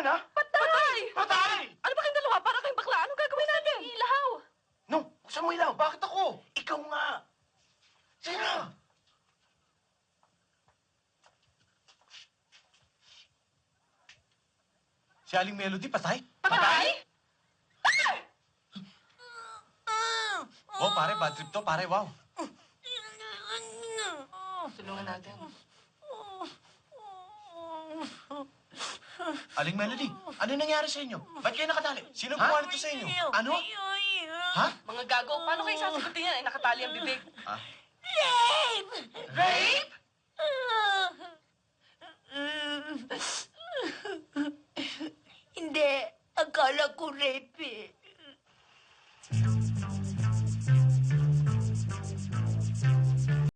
yun, ha? Patay! Patay! Ano ba kayong dalawa? Para kayong bakla. Anong gagawin natin? Ilaw! No, buksan mo ilaw. Bakit ako? Ikaw nga. Sige na. Si Aling Melody, patay? Patay? Oh, pare, bad trip to, pare, wow. Tulungan natin. Aling Melody, ano nangyari sa inyo? Ba't kayo nakatali? Sino gumawa nito sa inyo? Ano? Ha? Mga gago, paano kayo sasagutin yan? Ay, nakatali ang bibig. Ah? Rape! Rape? Hindi. Akala ko rape eh.